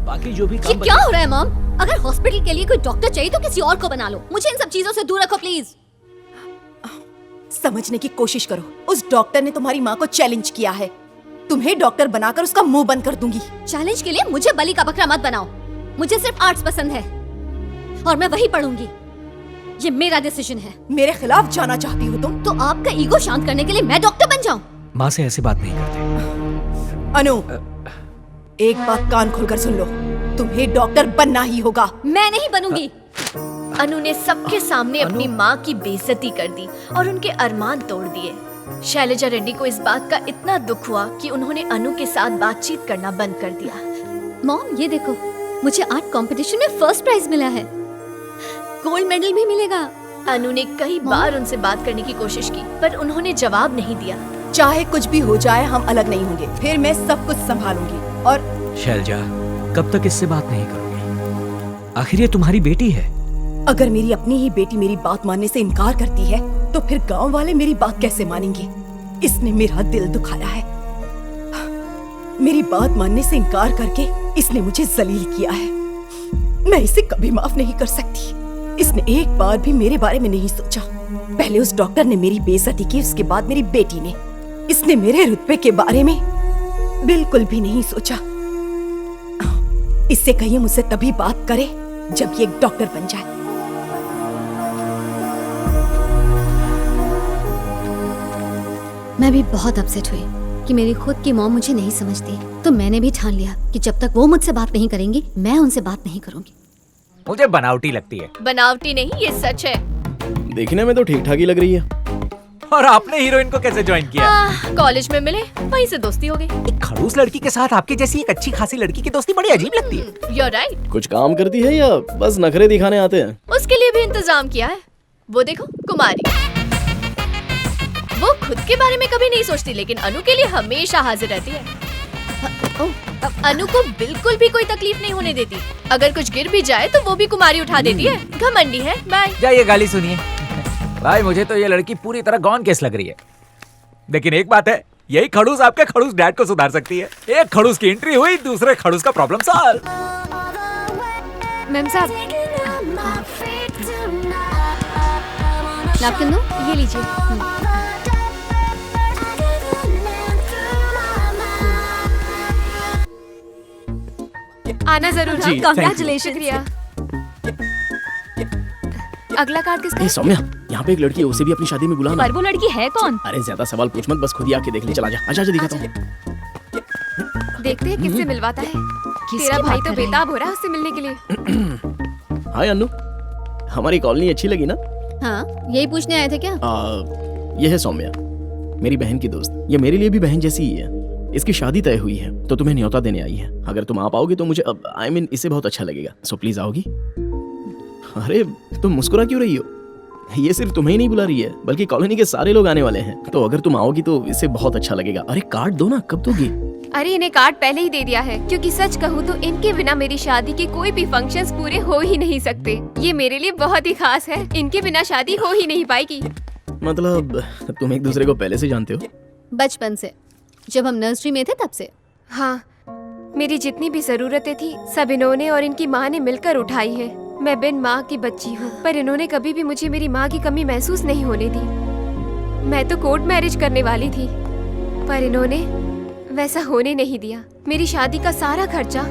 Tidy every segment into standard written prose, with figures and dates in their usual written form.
बाकी जो भी ये काम क्या हो रहा है मॉम? अगर हॉस्पिटल के लिए कोई डॉक्टर चाहिए तो किसी और को बना लो। मुझे इन सब चीजों से दूर रखो प्लीज। समझने की कोशिश करो। उस डॉक्टर ने तुम्हारी माँ को चैलेंज किया है। तुम्हें डॉक्टर बनाकर उसका मुंह बंद कर दूंगी। चैलेंज के लिए मुझे बलि का बकरा मत बनाओ। मुझे सिर्फ आर्ट्स पसंद है और मैं वही पढ़ूंगी। ये मेरा डिसीजन है। मेरे खिलाफ जाना चाहती हो तुम? तो आपका ईगो शांत करने के लिए मैं डॉक्टर बन जाऊं? माँ से ऐसी बात नहीं करते। अनु, एक बात कान खोलकर सुन लो, तुम्हें डॉक्टर बनना ही होगा। मैं नहीं बनूंगी। अनु ने सबके सामने अपनी माँ की बेइज्जती कर दी और उनके अरमान तोड़ दिए। शैलजा रेड्डी को इस बात का इतना दुख हुआ कि उन्होंने अनु के साथ बातचीत करना बंद कर दिया। मॉम ये देखो, मुझे आर्ट कंपटीशन में फर्स्ट प्राइज मिला है। गोल्ड मेडल भी मिलेगा। अनु ने कई बार उनसे बात करने की कोशिश की पर उन्होंने जवाब नहीं दिया। चाहे कुछ भी हो जाए हम अलग नहीं होंगे। फिर मैं सब कुछ संभालूंगी। और शैलजा, कब तक इससे बात नहीं करोगी? आखिर ये तुम्हारी बेटी है। अगर मेरी अपनी ही बेटी मेरी बात मानने से इनकार करती है तो फिर गांव वाले मेरी बात कैसे मानेंगे? इसने मेरा दिल दुखाया है। मेरी बात मानने से इनकार करके इसने मुझे जलील किया है। मैं इसे कभी माफ नहीं कर सकती। इसने एक बार भी मेरे बारे में नहीं सोचा। पहले उस डॉक्टर ने मेरी बेइज्जती की, उसके बाद मेरी बेटी ने। इसने मेरे रुतबे के बारे में बिल्कुल भी नहीं सोचा। इससे कहिए मुझसे तभी बात करे जब ये एक डॉक्टर बन जाए। मैं भी बहुत अपसेट हुई कि मेरी खुद की मॉम मुझे नहीं समझती। तो मैंने भी ठान लिया कि जब तक वो मुझसे बात नहीं करेंगी मैं उनसे बात नहीं करूंगी। मुझे बनावटी लगती है। बनावटी नहीं, ये सच है। देखने में तो ठीक ठाक ही लग रही है। और आपने हीरोइन को कैसे ज्वाइन किया? कॉलेज में मिले, वहीं से दोस्ती हो गई। एक खड़ूस लड़की के साथ आपकी जैसी एक अच्छी खासी लड़की की दोस्ती बड़ी अजीब लगती है। You're right। कुछ काम करती है या बस नखरे दिखाने आते हैं? उसके लिए भी इंतजाम किया है। वो देखो, कुमारी। वो खुद के बारे में कभी नहीं सोचती लेकिन अनु के लिए हमेशा हाजिर रहती है। अनु को बिल्कुल भी कोई तकलीफ नहीं होने देती। अगर कुछ गिर भी जाए तो वो भी कुमारी उठा देती है। घमंडी है। बाय। जाइए गाली सुनिए। भाई मुझे तो ये लड़की पूरी तरह गॉन केस लग रही है। लेकिन एक बात है, यही खड़ूस आपके खड़ूस डैड को सुधार सकती है। एक खड़ूस की एंट्री हुई, दूसरे खड़ूस का प्रॉब्लम सॉल्व। मैम साहब, नैपकिन दो, ये लीजिए। आना जरूर। जी, कांग्रेचुलेशन। शुक्रिया। अगला कार्ड किसका? ए सौम्या, यहाँ पे एक लड़की है, उसे भी अपनी शादी में बुलाना। पर वो लड़की है कौन? अरे ज्यादा सवाल पूछ मत, बस खुद ही आके देख ले। चला जा, आजा दिखाता हूँ। देखते हैं किससे मिलवाता है। तेरा भाई तो बेताब हो रहा है उससे मिलने के लिए। हाय अन्नू, हमारी कॉलोनी अच्छी लगी ना? हाँ, यही पूछने आए थे क्या? ये है सौम्या, मेरी बहन की दोस्त। ये मेरे लिए भी बहन जैसी ही है। इसकी शादी तय हुई है तो तुम्हें न्योता देने आई है। अगर तुम आ पाओगे तो मुझे इसे बहुत अच्छा लगेगा। सो प्लीज आओगी? अरे तुम मुस्कुरा क्यों रही हो? ये सिर्फ तुम्हें ही नहीं बुला रही है बल्कि कॉलोनी के सारे लोग आने वाले हैं। तो अगर तुम आओगी तो इसे बहुत अच्छा लगेगा। अरे कार्ड दो ना, कब दोगी? अरे इन्हें कार्ड पहले ही दे दिया है क्योंकि सच कहूँ तो इनके बिना मेरी शादी के कोई भी फंक्शंस पूरे हो ही नहीं सकते। ये मेरे लिए बहुत ही खास है। इनके बिना शादी हो ही नहीं पाएगी। मतलब तुम एक दूसरे को पहले से जानते हो? बचपन से, जब हम नर्सरी में थे तब से। हाँ, मेरी जितनी भी जरूरतें थी सब इन्होंने और इनकी माँ ने मिलकर उठाई है। मैं बिन माँ की बच्ची हूँ पर इन्होंने कभी भी मुझे मेरी माँ की कमी महसूस नहीं होने दी। मैं तो कोर्ट मैरिज करने वाली थी पर इन्होंने वैसा होने नहीं दिया। मेरी शादी का सारा खर्चा,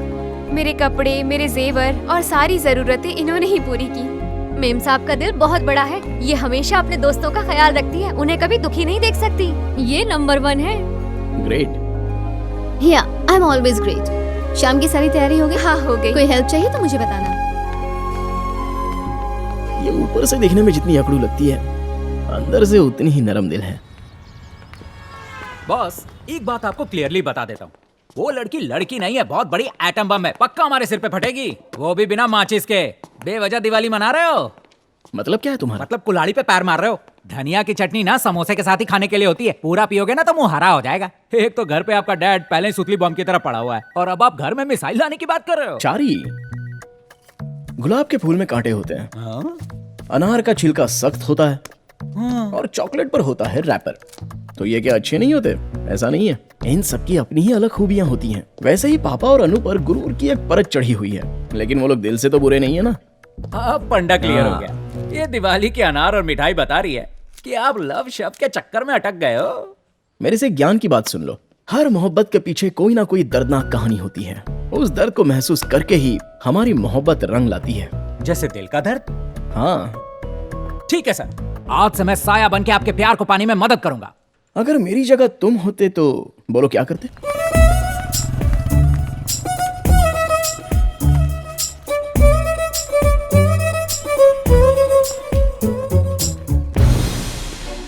मेरे कपड़े, मेरे जेवर और सारी जरूरतें इन्होंने ही पूरी की। मेम साहब का दिल बहुत बड़ा है। ये हमेशा अपने दोस्तों का ख्याल रखती है, उन्हें कभी दुखी नहीं देख सकती। ये नंबर 1 है। ग्रेट। या आई एम ऑलवेज ग्रेट। शाम की सारी तैयारी हो गई? हाँ, हो गई। कोई हेल्प चाहिए तो मुझे बताना। ये ऊपर से देखने में जितनी अकड़ू लगती है अंदर से उतनी ही नरम दिल है। बॉस, एक बात आपको क्लियरली बता देता हूँ, वो लड़की लड़की नहीं है, बहुत बड़ी एटम बम है। पक्का हमारे सिर पे फटेगी, वो भी बिना माचिस के। बेवजह दिवाली मना रहे हो? मतलब क्या है तुम्हारा? मतलब कुल्हाड़ी पे पैर मार रहे हो। धनिया की चटनी ना समोसे के साथ ही खाने के लिए होती है। पूरा पियोगे ना तो मुंह हरा हो जाएगा। एक तो घर पे आपका डैड पहले ही सुतली बम की तरह पड़ा हुआ है और अब आप घर में मिसाइल लाने की बात कर रहे हो। चारी, गुलाब के फूल में कांटे होते हैं। हाँ? अनार का छिलका सख्त होता है हाँ। और चॉकलेट पर होता है रैपर। तो ये क्या अच्छे नहीं होते? ऐसा नहीं है। इन सबकी अपनी ही अलग खूबियां होती हैं। वैसे ही पापा और अनु पर गुरूर की एक परत चढ़ी हुई है, लेकिन वो लोग दिल से तो बुरे नहीं है ना। अब पंडा क्लियर हो हाँ। गया। ये दिवाली के अनार और मिठाई बता रही है कि आप लव शब्द के चक्कर में अटक गए हो। मेरे से ज्ञान की बात सुन लो। हर मोहब्बत के पीछे कोई ना कोई दर्दनाक कहानी होती है। उस दर्द को महसूस करके ही हमारी मोहब्बत रंग लाती है। जैसे दिल का दर्द। हाँ, ठीक है सर, आज से मैं साया बन के आपके प्यार को पाने में मदद करूंगा। अगर मेरी जगह तुम होते तो बोलो क्या करते?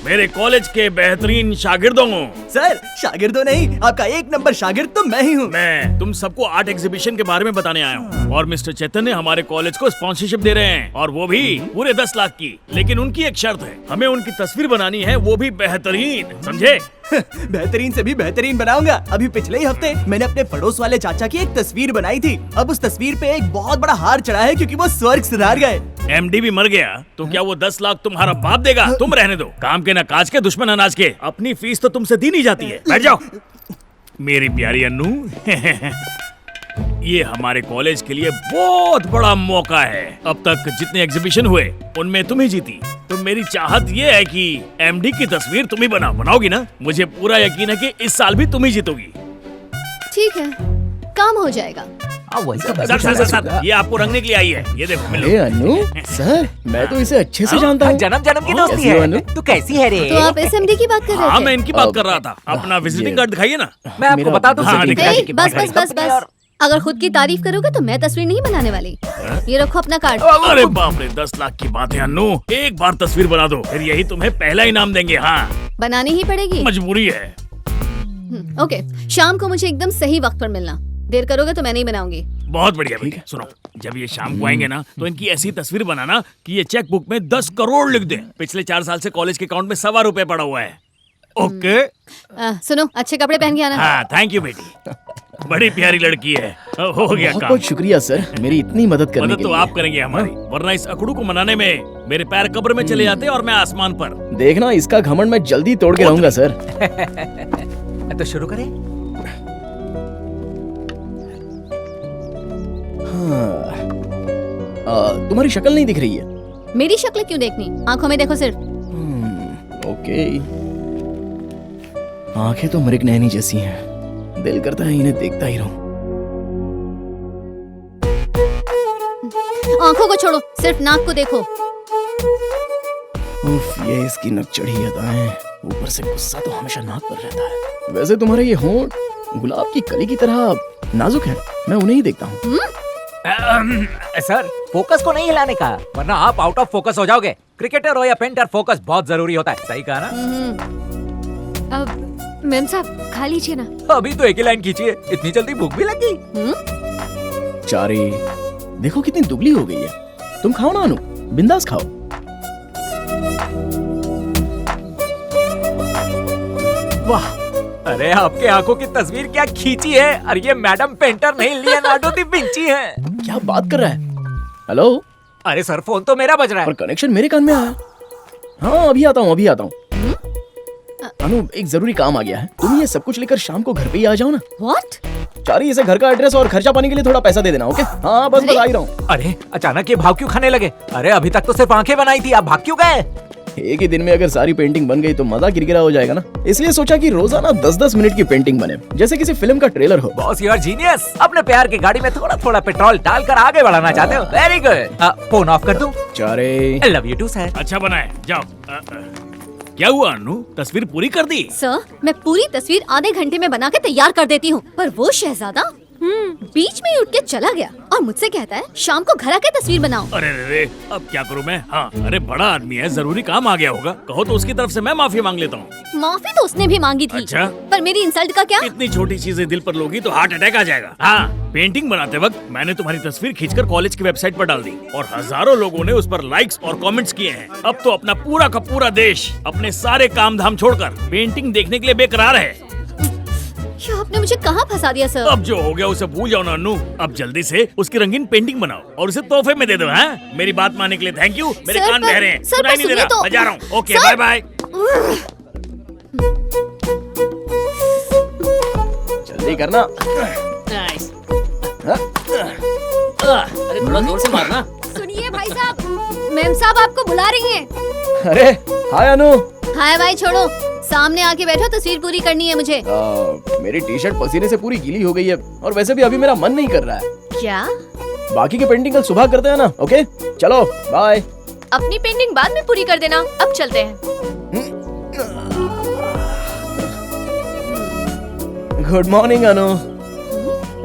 मेरे कॉलेज के बेहतरीन शागिर्दों सर, शागिर्दों नहीं, आपका एक नंबर शागिर्द तो मैं ही हूँ। मैं तुम सबको आर्ट एग्जीबिशन के बारे में बताने आया हूँ और मिस्टर चैतन्य हमारे कॉलेज को स्पॉन्सरशिप दे रहे हैं और वो भी पूरे 10 लाख की। लेकिन उनकी एक शर्त है, हमें उनकी तस्वीर बनानी है, वो भी बेहतरीन, समझे? बेहतरीन से भी बेहतरीन बनाऊंगा। अभी पिछले ही हफ्ते मैंने अपने पड़ोस वाले चाचा की एक तस्वीर बनाई थी। अब उस तस्वीर पे एक बहुत बड़ा हार चढ़ा है क्योंकि वो स्वर्ग सुधार गए। एमडी भी मर गया तो क्या वो 10 लाख तुम्हारा बाप देगा? तुम रहने दो। काम के न काज के, दुश्मन अनाज के। अपनी फीस तो तुमसे दी नहीं जाती है। बैठ जाओ मेरी प्यारी अन्नू। ये हमारे कॉलेज के लिए बहुत बड़ा मौका है। अब तक जितने एग्जीबिशन हुए उनमें तुम ही जीती, तो मेरी चाहत ये है कि एमडी की तस्वीर तुम ही बनाओगी ना? मुझे पूरा यकीन है कि इस साल भी तुम ही जीतोगी। ठीक है, काम हो जाएगा। सर, ये आपको रंगने के लिए आई है। ये देखो, मिलो। अरे अनु सर, मैं तो इसे अच्छे से जानता हूँ। जन्म जन्म की दोस्ती कैसी हो अनु? है। तू कैसी है रे? तो आप एसएमडी की बात कर रहे थे? हाँ, मैं इनकी बात कर रहा था। अपना विजिटिंग कार्ड दिखाइए ना। मैं आपको मेरा- बता दूं, हाँ, सिटी दिखाइए। क्रैश की बस बात बस बस है। बस। अगर खुद की तारीफ करोगे तो मैं तस्वीर नहीं बनाने वाली। ये रखो अपना कार्ड। अरे बाप रे, 10 लाख की बात है अन्नू। एक बार तस्वीर बना दो, फिर यही तुम्हें पहला इनाम देंगे। हाँ, बनानी ही पड़ेगी। मजबूरी है। ओके, शाम को मुझे एकदम सही वक्त पर मिलना। देर करोगे तो मैं नहीं बनाऊंगी। बहुत बढ़िया बेटे। सुनो, जब ये शाम को आएंगे ना, तो इनकी ऐसी तस्वीर बनाना कि ये चेक बुक में 10 करोड़ लिख दे। पिछले 4 साल से कॉलेज के अकाउंट में ₹1.25 पड़ा हुआ है। ओके। सुनो, अच्छे कपड़े पहन के आना। हाँ, थैंक यू बेटी, बड़ी प्यारी लड़की है। हो गया बहुत काम। बहुत शुक्रिया सर, मेरी इतनी मदद करने मदद के तो लिए। आप करेंगे हमारी, वरना इस अकड़ू को मनाने में मेरे पैर कब्र में चले जाते और मैं आसमान पर। देखना, इसका घमंड मैं जल्दी तोड़ के रहूंगा सर। तो शुरू करें। तुम्हारी शक्ल नहीं दिख रही है। मेरी शक्ल क्यों देखनी? आंखों में देखो सिर्फ। ओके, आंखें तो मृग नैनी जैसी हैं। दिल करता है इन्हें देखता ही रहूं। आंखों को छोड़ो, सिर्फ नाक को देखो। उफ, ये इसकी नक चढ़ी अदाएं, ऊपर से गुस्सा तो हमेशा नाक पर रहता है। वैसे तुम्हारे ये होंठ गुलाब की कली की तरह नाजुक है, मैं उन्हें ही देखता हूँ। सर, फोकस को नहीं हिलाने का, वरना आप आउट ऑफ फोकस हो जाओगे। क्रिकेटर हो या पेंटर, फोकस बहुत जरूरी होता है। सही कहा ना? अब मैम साहब खा लीजिए ना। अभी तो एक ही लाइन खींची है, इतनी जल्दी भूख भी लग गई? चारे, देखो कितनी दुबली हो गई है। तुम खाओ ना अनु, बिंदास खाओ। वाह, अरे आपके आंखों की तस्वीर क्या खींची है। और ये मैडम पेंटर नहीं, लियोनार्डो दा विंची है। क्या बात कर रहा है? हेलो? अरे सर, फोन तो मेरा बज रहा और है। कनेक्शन मेरे कान में आया। हाँ, अभी आता हूँ, अभी आता हूँ। अनु, एक जरूरी काम आ गया है। तुम ये सब कुछ लेकर शाम को घर पे ही आ जाओ ना। व्हाट? चारी, इसे घर का एड्रेस और खर्चा पानी के लिए थोड़ा पैसा दे देना, ओके? हाँ, बस आ ही रहा हूँ। अरे अचानक ये भाव क्यों खाने लगे? अरे अभी तक तो सिर्फ आंखें बनाई थी, आप भाग क्यों गए? एक ही दिन में अगर सारी पेंटिंग बन गई तो मजा किरकिरा हो जाएगा ना। इसलिए सोचा कि रोजाना 10-10 मिनट की पेंटिंग बने, जैसे किसी फिल्म का ट्रेलर हो। Boss, you are genius. अपने प्यार की गाड़ी में थोड़ा थोड़ा पेट्रोल डालकर आगे बढ़ाना चाहते हो। Very good. फोन ऑफ कर दूं? चारे, I love you too sir. अच्छा बनाए, जाओ। क्या हुआ अन्नू, तस्वीर पूरी कर दी? सर, मैं पूरी तस्वीर आधे घंटे में बना के तैयार कर देती हूँ, पर वो शहजादा बीच में ही उठ के चला गया और मुझसे कहता है शाम को घर आके तस्वीर बनाओ। अरे रे, अब क्या करूं मैं? हाँ, अरे बड़ा आदमी है, जरूरी काम आ गया होगा। कहो तो उसकी तरफ से मैं माफी मांग लेता हूँ। माफी तो उसने भी मांगी थी। अच्छा? पर मेरी इंसल्ट का क्या? इतनी छोटी चीजें दिल पर लोगी तो हार्ट अटैक आ जाएगा। हाँ, पेंटिंग बनाते वक्त मैंने तुम्हारी तस्वीर खींचकर कॉलेज की वेबसाइट पर डाल दी और हजारों लोगों ने उस पर लाइक्स और कमेंट्स किए हैं। अब तो अपना पूरा का पूरा देश अपने सारे काम धाम छोड़कर पेंटिंग देखने के लिए बेकरार है। ये आपने मुझे कहाँ फंसा दिया सर? अब जो हो गया उसे भूल जाओ ना अन्नू। अब जल्दी से उसकी रंगीन पेंटिंग बनाओ और उसे तोहफे में दे दो। हाँ, मेरी बात मानने के लिए थैंक यू। मेरे सर, कान पर- बह रहे हैं, सर, सुनाई पर नहीं दे सुनिए रहा। तो। मैं जा रहा हूँ। Okay, sir- bye bye. करना। नाइस। अरे थोड़ा जोर से मारना। सुनिए भाई साहब, मैम साहब आपको बुला रही हैं। अरे हाय अनु। हाय भाई छोड़ो, सामने आके बैठो, तस्वीर पूरी करनी है मुझे। मेरी टी शर्ट पसीने से पूरी गीली हो गई है और वैसे भी अभी मेरा मन नहीं कर रहा है। क्या? बाकी की पेंटिंग कल सुबह करते हैं ना? ओके चलो बाय। अपनी पेंटिंग बाद में पूरी कर देना, अब चलते हैं। गुड मॉर्निंग अनु।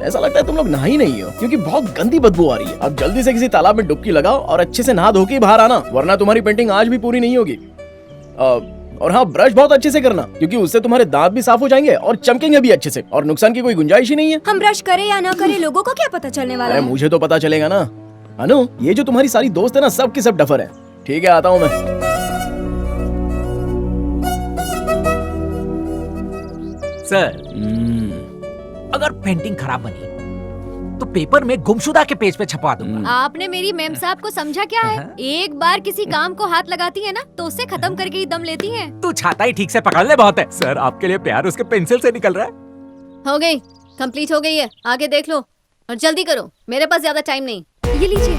ऐसा लगता है तुम लोग नहा ही नहीं हो क्योंकि बहुत गंदी बदबू आ रही है। अब जल्दी से किसी तालाब में डुबकी लगाओ और अच्छे से नहा धो के बाहर आना, वरना तुम्हारी पेंटिंग आज भी पूरी नहीं होगी। और हाँ, ब्रश बहुत अच्छे से करना क्योंकि उससे तुम्हारे दांत भी साफ हो जाएंगे और चमकेंगे भी अच्छे से, और नुकसान की कोई गुंजाइश ही नहीं है। हम ब्रश करें या ना करें, लोगों को क्या पता चलने वाला अरे है? मुझे तो पता चलेगा ना। अनु, ये जो तुम्हारी सारी दोस्त है ना, सब की सब डफर है। ठीक है, आता हूँ मैं। सर, अगर पेंटिंग खराब बनी तो पेपर में गुमशुदा के पेज पे छपवा दूंगा। आपने मेरी मैम साहब को समझा क्या है? एक बार किसी काम को हाथ लगाती है ना तो उसे खत्म करके ही दम लेती है। तू छाता ही ठीक से पकड़ ले, बहुत है। सर, आपके लिए प्यार उसके पेंसिल से निकल रहा है। हो गई, कंप्लीट हो गई है, आगे देख लो और जल्दी करो, मेरे पास ज्यादा टाइम नहीं। ये लीजिए।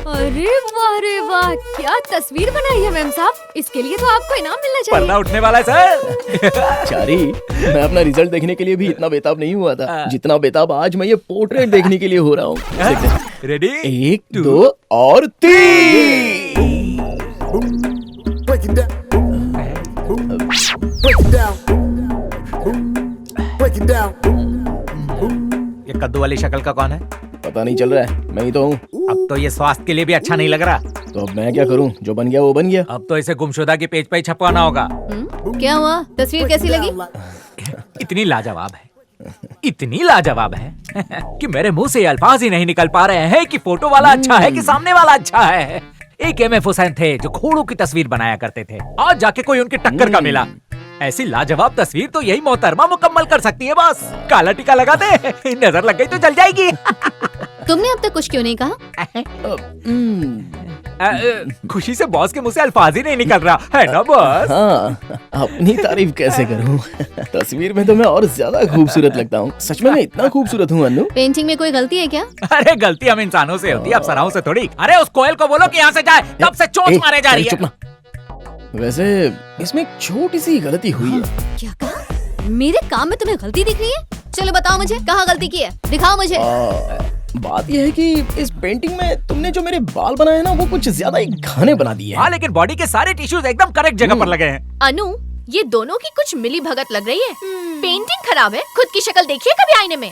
अरे वाह रे वाह, क्या तस्वीर बनाई है मैम साहब, इसके लिए तो आपको इनाम मिलना चाहिए। पन्ना उठने वाला है सर। चारी, मैं अपना रिजल्ट देखने के लिए भी इतना बेताब नहीं हुआ था जितना बेताब आज मैं ये पोर्ट्रेट देखने के लिए हो रहा हूँ। रेडी? 1 2 और 3। Break it down. Break it down. Break it down. ये कद्दू वाली शक्ल का कौन है? पता नहीं चल रहा है, मैं ही तो हूँ। अब तो ये स्वास्थ्य के लिए भी अच्छा नहीं लग रहा। तो अब मैं क्या करूँ? जो बन गया वो बन गया। अब तो इसे गुमशुदा के पेज पे ही छपवाना होगा। क्या हुआ? तस्वीर कैसी लगी? इतनी लाजवाब है, इतनी लाजवाब है कि मेरे मुंह से ये अल्फाज ही नहीं निकल पा रहे हैं कि फोटो वाला अच्छा है कि सामने वाला अच्छा है। एक MF हुसैन थे जो घोड़ों की तस्वीर बनाया करते थे, आज जाके कोई उनकी टक्कर का मिला। ऐसी लाजवाब तस्वीर तो यही मोहतरमा मुकम्मल कर सकती है। बस काला टीका लगा दे, नजर लग गई तो जल जाएगी। तुमने अब तक कुछ क्यों नहीं कहा? खुशी से बॉस के मुंह से अल्फाज ही नहीं निकल रहा है ना बॉस। हाँ, अपनी तारीफ कैसे करूँ? तस्वीर में तो मैं और ज्यादा खूबसूरत लगता हूँ। सच में मैं इतना खूबसूरत हूँ अनु? पेंटिंग में कोई गलती है क्या? अरे गलती हम इंसानों से होती है, अप्सराओं से थोड़ी। अरे उस कोयल को बोलो कि यहाँ से जाए, कब से चोंच मारे जा रही है। चुप ना। वैसे इसमें एक छोटी सी गलती हुई है। क्या कहा? मेरे काम में तुम्हें गलती दिख रही है? चलो बताओ मुझे, कहाँ गलती की है, दिखाओ मुझे। बात यह है कि इस पेंटिंग में तुमने जो मेरे बाल बनाए ना, वो कुछ ज्यादा ही घने बना दिए हैं। हाँ, लेकिन बॉडी के सारे टिश्यूज एकदम करेक्ट जगह पर लगे हैं। अनु, ये दोनों की कुछ मिली भगत लग रही है। पेंटिंग खराब है, खुद की शक्ल देखिए कभी आईने में।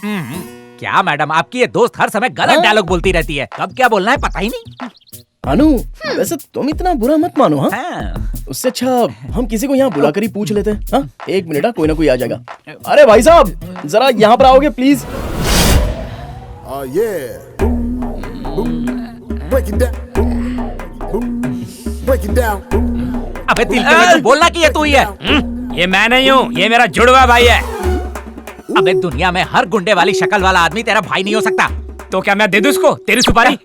क्या मैडम, आपकी ये दोस्त हर समय गलत डायलॉग बोलती रहती है, कब क्या बोलना है पता ही नहीं। अनु, वैसे तुम इतना बुरा मत मानो। हाँ, हाँ। उससे अच्छा हम किसी को यहाँ बुलाकर ही पूछ लेते हैं। हाँ, 1 मिनट, कोई ना कोई आ जाएगा। अरे भाई साहब, जरा यहाँ पर आओगे please? Yeah. Break it down. Break it down. अबे दिल के तो बोलना कि ये तू ही है। ये मैं नहीं हूँ, ये मेरा जुड़वा भाई है। अबे दुनिया में हर गुंडे वाली शक्ल वाला आदमी तेरा भाई नहीं हो सकता। तो क्या मैं दे दूं उसको तेरी सुपारी?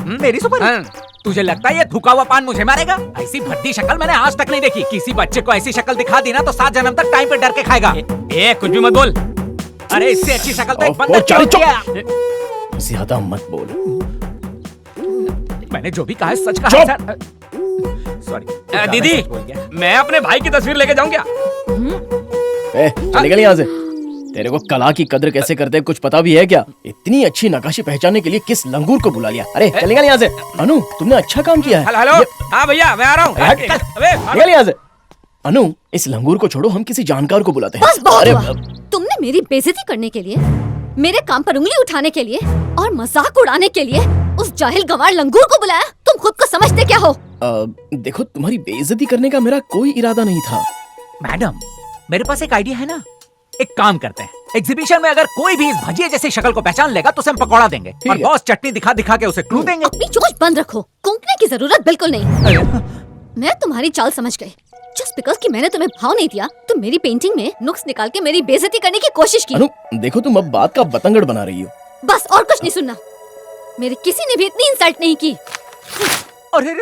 मेरी सुपारी? तुझे लगता है ये थूका हुआ पान मुझे मारेगा? ऐसी भद्दी शक्ल मैंने आज तक नहीं देखी। किसी बच्चे को ऐसी शक्ल दिखा दी ना तो 7 जन्म तक टाइम पे डर के खाएगा। ए कुछ भी मत बोल। अरे इससे अच्छी शक्ल तो एक ओह, बंदर की चाली, होती है। ज्यादा मत बोल। मैंने जो भी कहा है सच कहा है सर। सॉरी दीदी, मैं अपने भाई की तस्वीर लेके जाऊं क्या? चल निकल यहाँ से। तेरे को कला की कद्र कैसे करते हैं कुछ पता भी है क्या? इतनी अच्छी नक्काशी पहचानने के लिए किस लंगूर को बुला लिया? अरे चल निकल यहाँ से। अनु, तुमने अच्छा काम किया है। हेलो, हाँ भैया मैं आ रहा हूँ। निकल यहाँ से। अनु, इस लंगूर को छोड़ो, हम किसी जानकार को बुलाते हैं। बस बहुत हुआ। तुमने मेरी बेइज्जती करने के लिए, मेरे काम पर उंगली उठाने के लिए और मजाक उड़ाने के लिए उस जाहिल गंवार लंगूर को बुलाया। तुम खुद को समझते क्या हो? देखो, तुम्हारी बेइज्जती करने का मेरा कोई इरादा नहीं था। मैडम, मेरे पास एक आइडिया है ना। एक काम करते हैं, एग्जीबिशन में अगर कोई भी इस भजिए जैसी शक्ल को पहचान लेगा तो उसे हम पकौड़ा देंगे और बॉस चटनी दिखा दिखा के उसे क्लू देंगे। अपनी चोंच बंद रखो, कूकने की जरूरत बिल्कुल नहीं। मैं तुम्हारी चाल समझ गई। जस्ट बिकॉज कि मैंने तुम्हें भाव नहीं दिया, तुम मेरी पेंटिंग में नुक्स निकाल के मेरी बेइज्जती करने की कोशिश की। अनु, देखो तुम अब बात का बतंगड़ बना रही हो। बस और कुछ नहीं सुनना। मेरे किसी ने भी इतनी इंसल्ट नहीं की। अरे